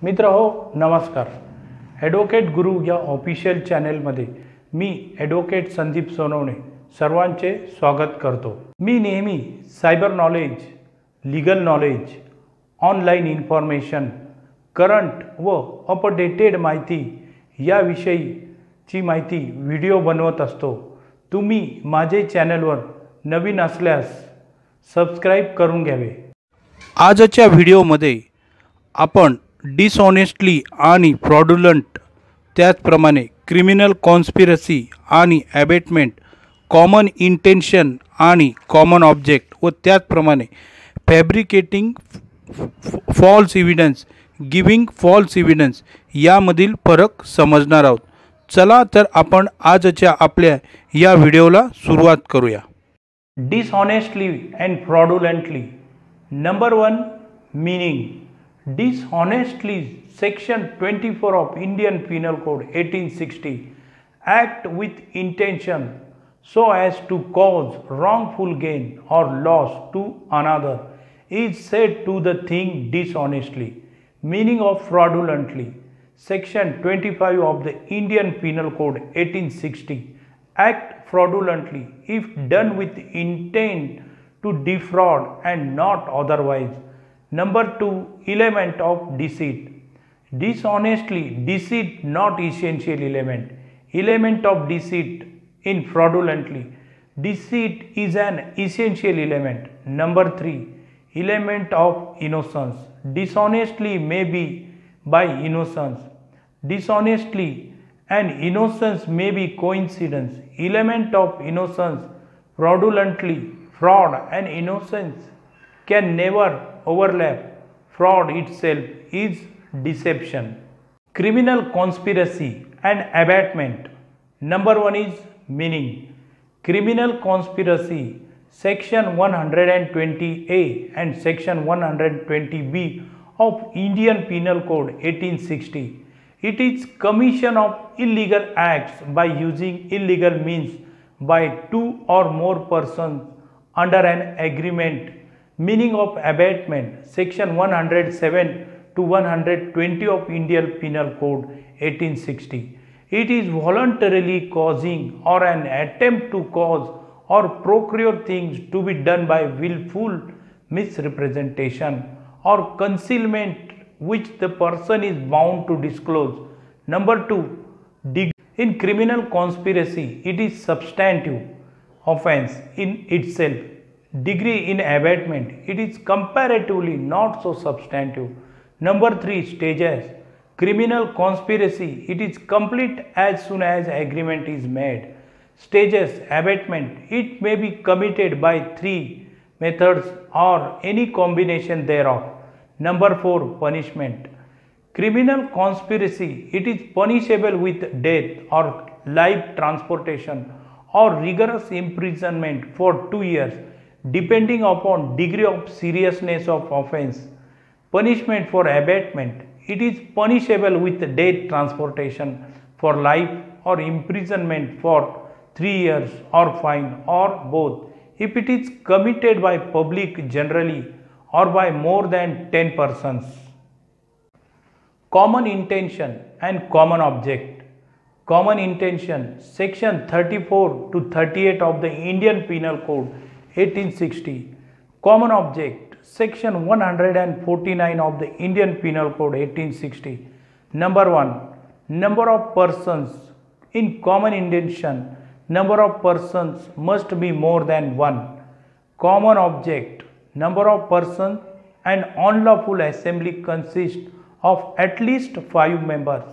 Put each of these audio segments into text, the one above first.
मित्र हो नमस्कार. ॲडव्होकेट गुरु या ऑफिशियल चॅनेलमध्ये मी ॲडव्होकेट संदीप सोनवणे सर्वांचे स्वागत करतो. मी नेहमी cyber knowledge, legal knowledge, online information, current व अपडेटेड माहिती याविषयीची माहिती व्हिडिओ बनवत असतो. तुम्ही माझे चॅनलवर नवीन असल्यास सबस्क्राईब करून घ्यावे. आजच्या व्हिडिओमध्ये आपण डिसऑनेस्टली आणि फ्रॉडुलंट, त्याचप्रमाणे क्रिमिनल कॉन्स्पिरसी आणि ॲबेटमेंट, कॉमन इंटेन्शन आणि कॉमन ऑब्जेक्ट व त्याचप्रमाणे fabricating false evidence, giving false evidence यामधील फरक समजणार आहोत. चला तर आपण आजच्या आपल्या या व्हिडिओला सुरुवात करूया. Dishonestly and fraudulently. Number 1, meaning. Dishonestly, Section 24 of Indian Penal Code 1860, act with intention so as to cause wrongful gain or loss to another, is said to the thing dishonestly. Meaning of fraudulently. Section 25 of the Indian Penal Code 1860, act fraudulently if done with intent to defraud and not otherwise. Number 2, element of deceit. Dishonestly, deceit not essential element. Element of deceit in fraudulently. Deceit is an essential element. Number 3, element of innocence. Dishonestly may be by innocence. Dishonestly and innocence may be coincidence. Element of innocence. Fraudulently, fraud and innocence can never overlap. Fraud itself is deception. Criminal conspiracy and abatement. Number 1 is meaning. Criminal conspiracy, Section 120A and Section 120B of Indian Penal Code 1860. It is commission of illegal acts by using illegal means by 2 or more persons under an agreement. Meaning of abatement, Section 107 to 120 of Indian Penal Code 1860. It is voluntarily causing or an attempt to cause or procure things to be done by willful misrepresentation or concealment which the person is bound to disclose. Number 2, in criminal conspiracy, it is substantive offense in itself. Degree in abatement, it is comparatively not so substantive. Number 3, stages. Criminal conspiracy, it is complete as soon as agreement is made. Stages, abatement, it may be committed by 3 methods or any combination thereof. Number 4, punishment. Criminal conspiracy, it is punishable with death or life transportation or rigorous imprisonment for 2 years. Depending upon degree of seriousness of offense. Punishment for abatement, it is punishable with death transportation for life or imprisonment for 3 years or fine or both if it is committed by public generally or by more than 10 persons. Common intention and common object. Common intention, Section 34 to 38 of the Indian Penal Code 1860. Common object, Section 149 of the Indian Penal Code 1860. Number 1, number of persons. In common intention, number of persons must be more than 1. Common object, number of persons. An unlawful assembly consists of at least 5 members.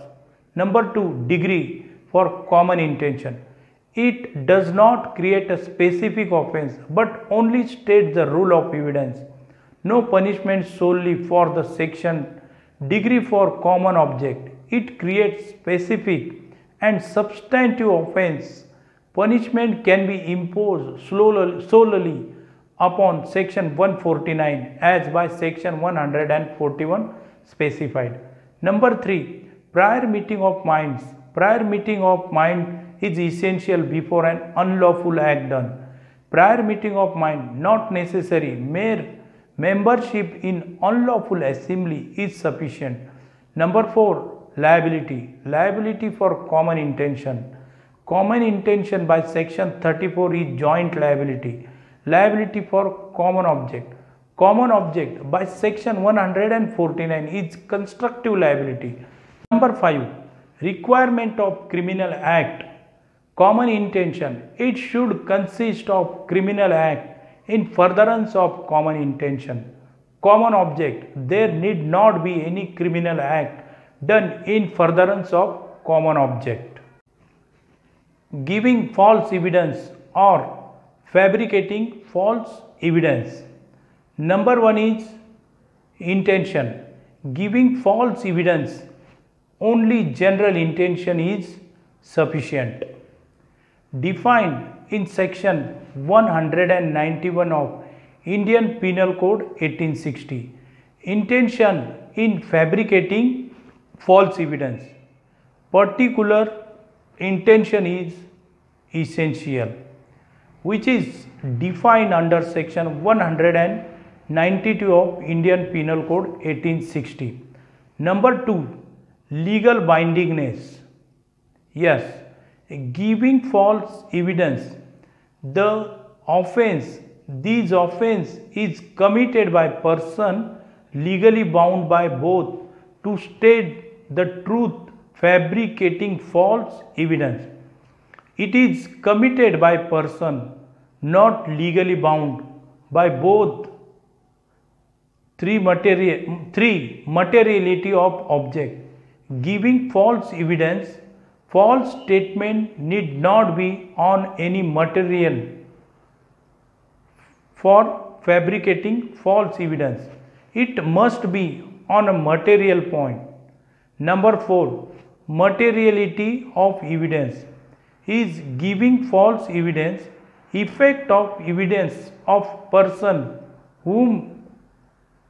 Number 2, degree for common intention. It does not create a specific offense but only states the rule of evidence. No punishment solely for the section. Degree for common object. It creates specific and substantive offense. Punishment can be imposed solely upon Section 149 as by Section 141 specified. Number 3, prior meeting of minds. Prior meeting of mind is essential before an unlawful act done. Prior meeting of mind not necessary. Mere membership in unlawful assembly is sufficient. Number 4, liability. Liability for common intention. Common intention by section 34 is joint liability. Liability for common object. Common object by section 149 is constructive liability. Number 5, requirement of criminal act. Common intention. It should consist of criminal act in furtherance of common intention. Common object. There need not be any criminal act done in furtherance of common object. Giving false evidence or fabricating false evidence. Number 1 is intention. Giving false evidence, only general intention is sufficient. Defined in section 191 of Indian Penal Code 1860. Intention in fabricating false evidence. Particular intention is essential, which is defined under section 192 of Indian Penal Code 1860. Number 2, legal bindingness. Yes, giving false evidence, this offense is committed by person legally bound by both to state the truth fabricating false evidence. It is committed by person not legally bound by both three materiality of object. Giving false evidence, false statement need not be on any material for fabricating false evidence. It must be on a material point. Number 4, materiality of evidence is giving false evidence, effect of evidence of person whom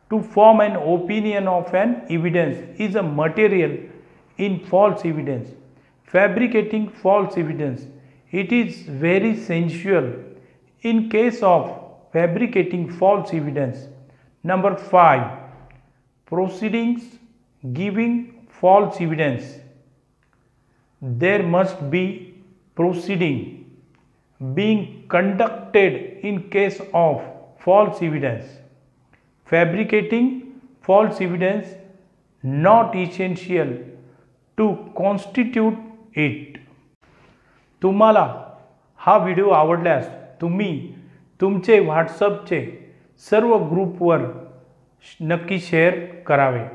to form an opinion of an evidence is a material in false evidence. Fabricating false evidence, it is very sensual in case of fabricating false evidence. Number 5, proceedings giving false evidence. There must be proceeding being conducted in case of false evidence. Fabricating false evidence not essential to constitute it. तुम्हाला हा video आवडल्यास तुम्ही तुमचे व्हॉट्सअपचे सर्व ग्रुपवर नक्की share करावे.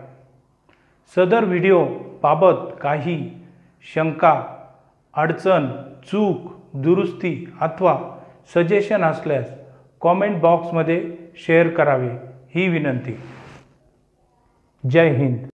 सदर video बाबत काही शंका, अडचण, चूक, दुरुस्ती अथवा सजेशन असल्यास कॉमेंट बॉक्समध्ये शेअर करावे ही विनंती. जय हिंद.